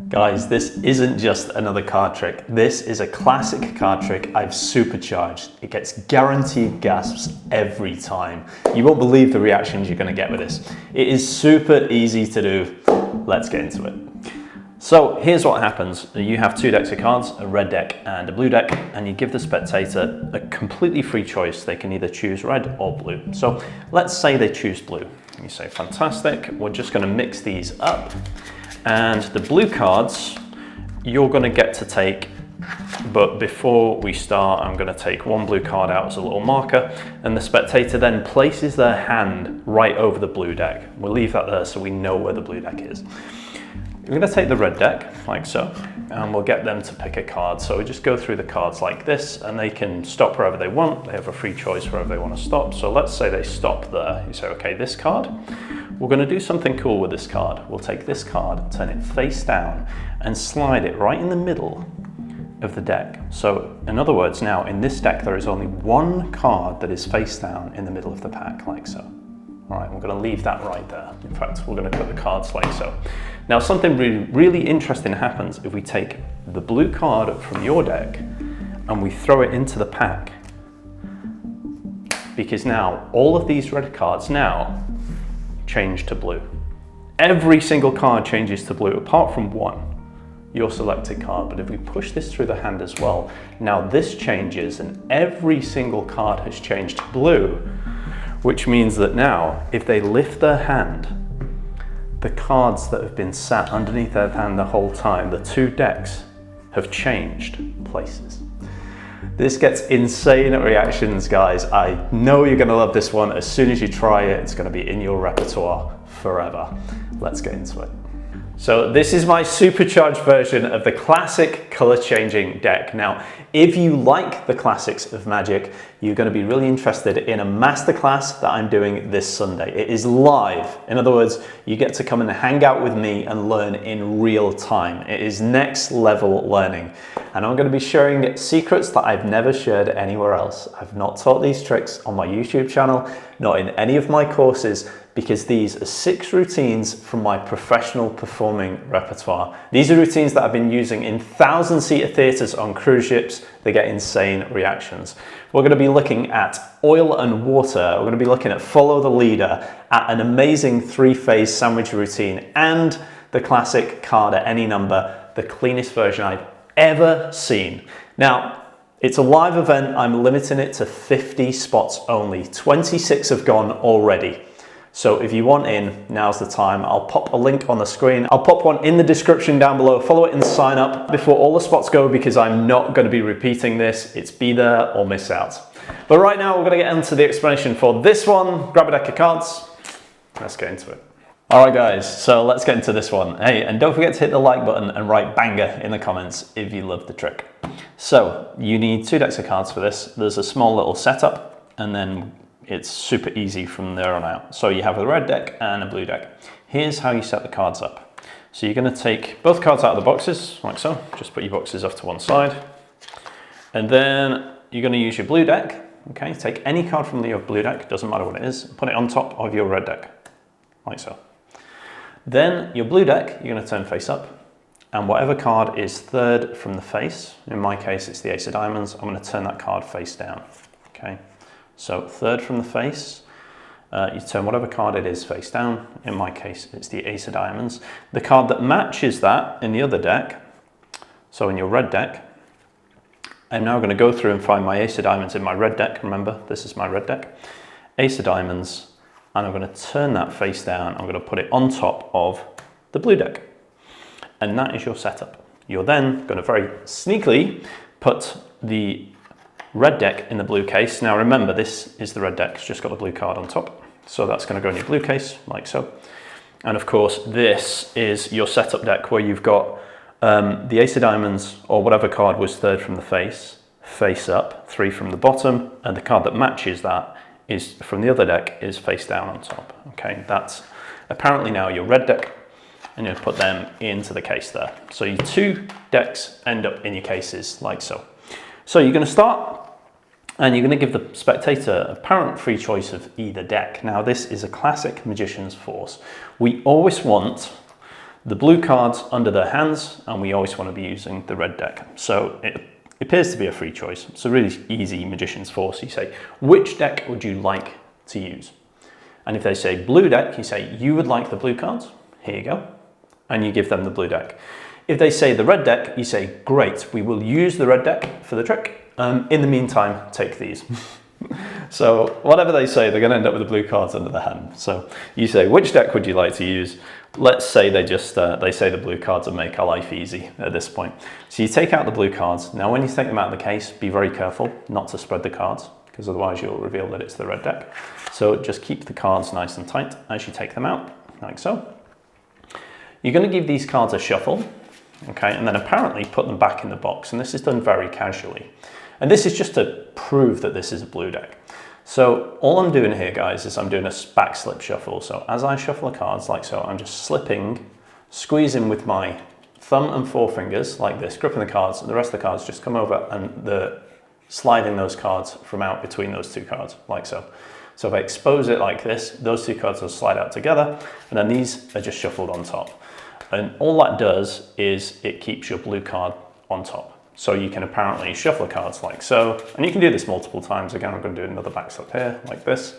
Guys, this isn't just another card trick. This is a classic card trick I've supercharged. It gets guaranteed gasps every time. You won't believe the reactions you're going to get with this. It is super easy to do. Let's get into it. So here's what happens. You have two decks of cards, a red deck and a blue deck, and you give the spectator a completely free choice. They can either choose red or blue. So let's say they choose blue. You say, fantastic, we're just going to mix these up. And the blue cards, you're going to get to take, but before we start, I'm going to take one blue card out as a little marker, and the spectator then places their hand right over the blue deck. We'll leave that there so we know where the blue deck is. We're going to take the red deck, like so, and we'll get them to pick a card. So we just go through the cards like this, and they can stop wherever they want. They have a free choice wherever they want to stop. So let's say they stop there. You say, okay, this card, we're going to do something cool with this card. We'll take this card, turn it face down, and slide it right in the middle of the deck. So in other words, now in this deck, there is only one card that is face down in the middle of the pack, like so. All right, we're going to leave that right there. In fact, we're going to put the cards like so. Now, something really interesting happens if we take the blue card from your deck and we throw it into the pack. Because now all of these red cards now change to blue. Every single card changes to blue apart from one, your selected card. But if we push this through the hand as well, now this changes and every single card has changed to blue, which means that now if they lift their hand, the cards that have been sat underneath their hand the whole time, the two decks have changed places. This gets insane reactions, guys. I know you're going to love this one. As soon as you try it, it's going to be in your repertoire forever. Let's get into it. So this is my supercharged version of the classic color changing deck. Now, if you like the classics of Magic, you're going to be really interested in a masterclass that I'm doing this Sunday. It is live. In other words, you get to come and hang out with me and learn in real time. It is next level learning. And I'm going to be sharing secrets that I've never shared anywhere else. I've not taught these tricks on my YouTube channel, not in any of my courses, because these are 6 routines from my professional performing repertoire. These are routines that I've been using in 1,000-seater theaters on cruise ships. They get insane reactions. We're going to be looking at oil and water. We're going to be looking at follow the leader, at an amazing 3-phase sandwich routine, and the classic card at any number, the cleanest version I've ever seen. Now, it's a live event. I'm limiting it to 50 spots only. 26 have gone already. So if you want in, now's the time. I'll pop a link on the screen. I'll pop one in the description down below. Follow it and sign up before all the spots go, because I'm not going to be repeating this. It's be there or miss out. But right now, we're going to get into the explanation for this one. Grab a deck of cards. Let's get into it. All right, guys, so let's get into this one. Hey, and don't forget to hit the like button and write banger in the comments if you love the trick. So you need 2 decks of cards for this. There's a small little setup, and then it's super easy from there on out. So you have a red deck and a blue deck. Here's how you set the cards up. So you're going to take both cards out of the boxes, like so. Just put your boxes off to one side. And then you're going to use your blue deck. Okay, take any card from your blue deck, doesn't matter what it is, put it on top of your red deck, like so. Then your blue deck, you're going to turn face up. And whatever card is third from the face, in my case it's the Ace of Diamonds, I'm going to turn that card face down. Okay. So third from the face, you turn whatever card it is face down. In my case, it's the Ace of Diamonds. The card that matches that in the other deck, so in your red deck, I'm now going to go through and find my Ace of Diamonds in my red deck. Remember, this is my red deck. Ace of Diamonds, and I'm going to turn that face down. I'm going to put it on top of the blue deck. And that is your setup. You're then going to very sneakily put the red deck in the blue case. Now remember, this is the red deck, it's just got the blue card on top. So that's going to go in your blue case, like so. And of course, this is your setup deck where you've got the Ace of Diamonds, or whatever card was third from the face, face up, 3 from the bottom, and the card that matches that is from the other deck is face down on top. Okay, that's apparently now your red deck, and you'll put them into the case there. So your 2 decks end up in your cases, like so. So you're going to start, and you're going to give the spectator apparent free choice of either deck. Now this is a classic Magician's Force. We always want the blue cards under their hands, and we always want to be using the red deck. So it appears to be a free choice. It's a really easy magician's force. You say, which deck would you like to use? And if they say blue deck, you say, you would like the blue cards? Here you go. And you give them the blue deck. If they say the red deck, you say, great, we will use the red deck for the trick. In the meantime, take these. So whatever they say, they're going to end up with the blue cards under the hand. So you say, which deck would you like to use? Let's say they just they say the blue cards will make our life easy at this point. So you take out the blue cards. Now, when you take them out of the case, be very careful not to spread the cards, because otherwise you'll reveal that it's the red deck. So just keep the cards nice and tight as you take them out, like so. You're going to give these cards a shuffle, okay, and then apparently put them back in the box. And this is done very casually. And this is just to prove that this is a blue deck. So all I'm doing here, guys, is I'm doing a back slip shuffle. So as I shuffle the cards like so, I'm just slipping, squeezing with my thumb and forefingers like this, gripping the cards, and the rest of the cards just come over and sliding those cards from out between those two cards, like so. So if I expose it like this, those two cards will slide out together, and then these are just shuffled on top. And all that does is it keeps your blue card on top. So you can apparently shuffle the cards like so, and you can do this multiple times. Again, I'm going to do another back slip here, like this.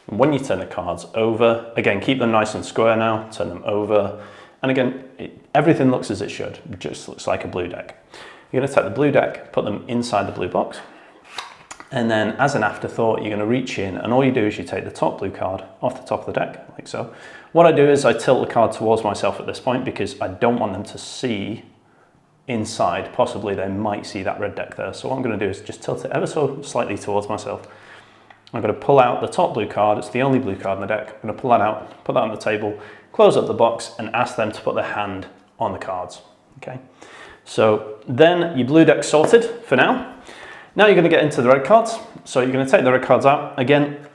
And when you turn the cards over, again, keep them nice and square now, turn them over. And again, everything looks as it should. It just looks like a blue deck. You're going to take the blue deck, put them inside the blue box. And then as an afterthought, you're going to reach in, and all you do is you take the top blue card off the top of the deck, like so. What I do is I tilt the card towards myself at this point because I don't want them to see inside. Possibly they might see that red deck there. So what I'm going to do is just tilt it ever so slightly towards myself. I'm going to pull out the top blue card. It's the only blue card in the deck. I'm going to pull that out, put that on the table, close up the box, and ask them to put their hand on the cards. Okay. So then your blue deck's sorted for now. Now you're going to get into the red cards. So you're going to take the red cards out. Again,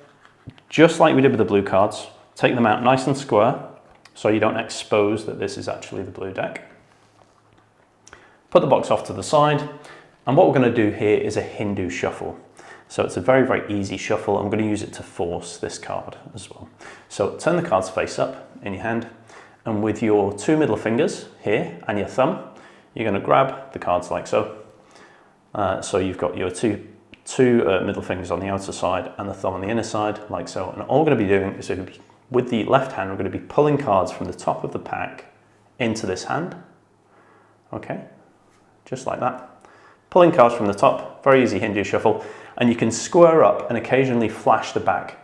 just like we did with the blue cards, take them out nice and square so you don't expose that this is actually the blue deck. Put the box off to the side, and what we're going to do here is a Hindu shuffle. So it's a very, very easy shuffle. I'm going to use it to force this card as well. So turn the cards face up in your hand, and with your two middle fingers here and your thumb, you're going to grab the cards like so. So you've got your two middle fingers on the outer side and the thumb on the inner side, like so. And all we're going to be doing is with the left hand, we're going to be pulling cards from the top of the pack into this hand. Okay. Just like that. Pulling cards from the top, very easy Hindu shuffle, and you can square up and occasionally flash the back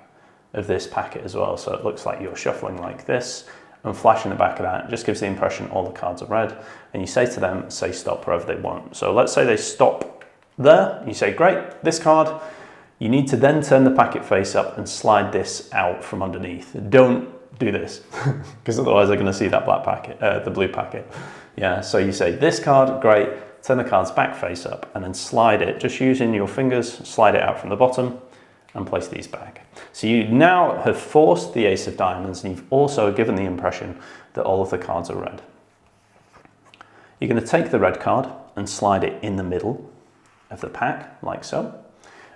of this packet as well. So it looks like you're shuffling like this and flashing the back of that. It just gives the impression all the cards are red, and you say to them, say stop wherever they want. So let's say they stop there, you say, great, this card, you need to then turn the packet face up and slide this out from underneath. Don't do this, because otherwise they're going to see that black packet, the blue packet. Yeah, so you say this card, great, turn the cards back face up and then slide it, just using your fingers, slide it out from the bottom and place these back. So you now have forced the ace of diamonds, and you've also given the impression that all of the cards are red. You're going to take the red card and slide it in the middle of the pack, like so.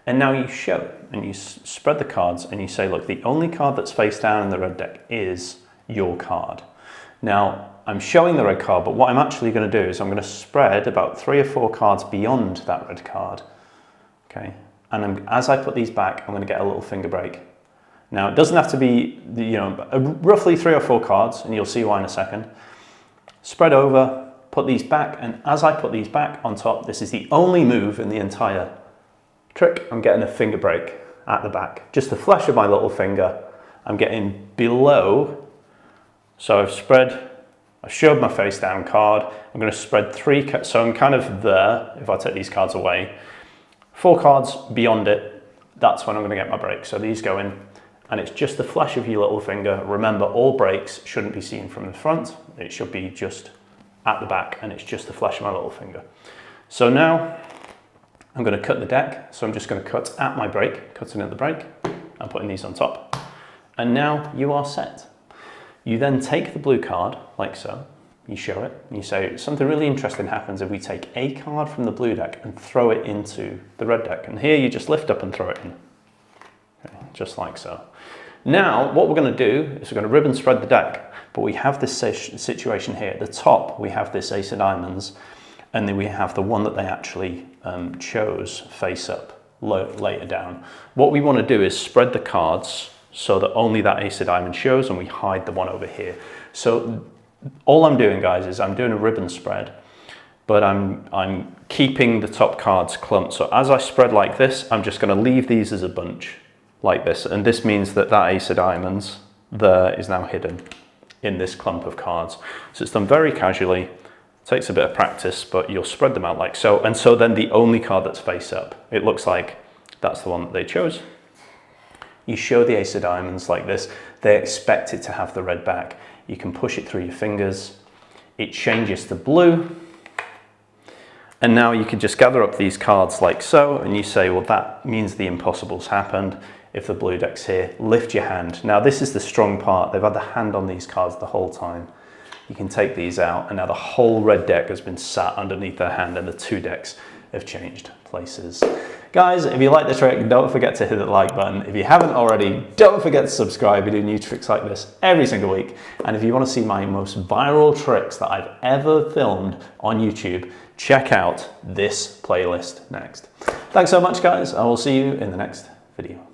And now you show it, and you spread the cards, and you say, look, the only card that's face down in the red deck is your card. Now, I'm showing the red card, but what I'm actually going to do is I'm going to spread about 3 or 4 cards beyond that red card. Okay, and as I put these back, I'm going to get a little finger break. Now, it doesn't have to be, roughly 3 or 4 cards, and you'll see why in a second. Spread over, put these back, and as I put these back on top, this is the only move in the entire trick. I'm getting a finger break at the back. Just the flash of my little finger. I'm getting below. So I've showed my face down card. I'm going to spread 3, so I'm kind of there if I take these cards away. 4 cards beyond it, that's when I'm going to get my break. So these go in, and it's just the flash of your little finger. Remember, all breaks shouldn't be seen from the front. It should be just at the back, and it's just the flash of my little finger. So now I'm going to cut the deck. So I'm just going to cut at my break, cutting at the break, and putting these on top. And now you are set. You then take the blue card, like so, you show it, and you say, something really interesting happens if we take a card from the blue deck and throw it into the red deck. And here you just lift up and throw it in, okay, just like so. Now, what we're going to do is we're going to ribbon spread the deck. But we have this situation here. At the top, we have this ace of diamonds, and then we have the one that they actually chose face up later down. What we want to do is spread the cards so that only that ace of diamonds shows, and we hide the one over here. So all I'm doing, guys, is I'm doing a ribbon spread, but I'm keeping the top cards clumped. So as I spread like this, I'm just going to leave these as a bunch like this, and this means that that ace of diamonds there is now hidden in this clump of cards. So it's done very casually. Takes a bit of practice, but you'll spread them out like so. And so then the only card that's face up, it looks like that's the one that they chose. You show the ace of diamonds like this. They expect it to have the red back. You can push it through your fingers. It changes to blue. And now you can just gather up these cards like so, and you say, well, that means the impossible's happened. If the blue deck's here, lift your hand. Now this is the strong part. They've had the hand on these cards the whole time. You can take these out, and now the whole red deck has been sat underneath their hand, and the two decks have changed places. Guys, if you like the trick, don't forget to hit the like button. If you haven't already, don't forget to subscribe. We do new tricks like this every single week. And if you want to see my most viral tricks that I've ever filmed on YouTube, check out this playlist next. Thanks so much, guys. I will see you in the next video.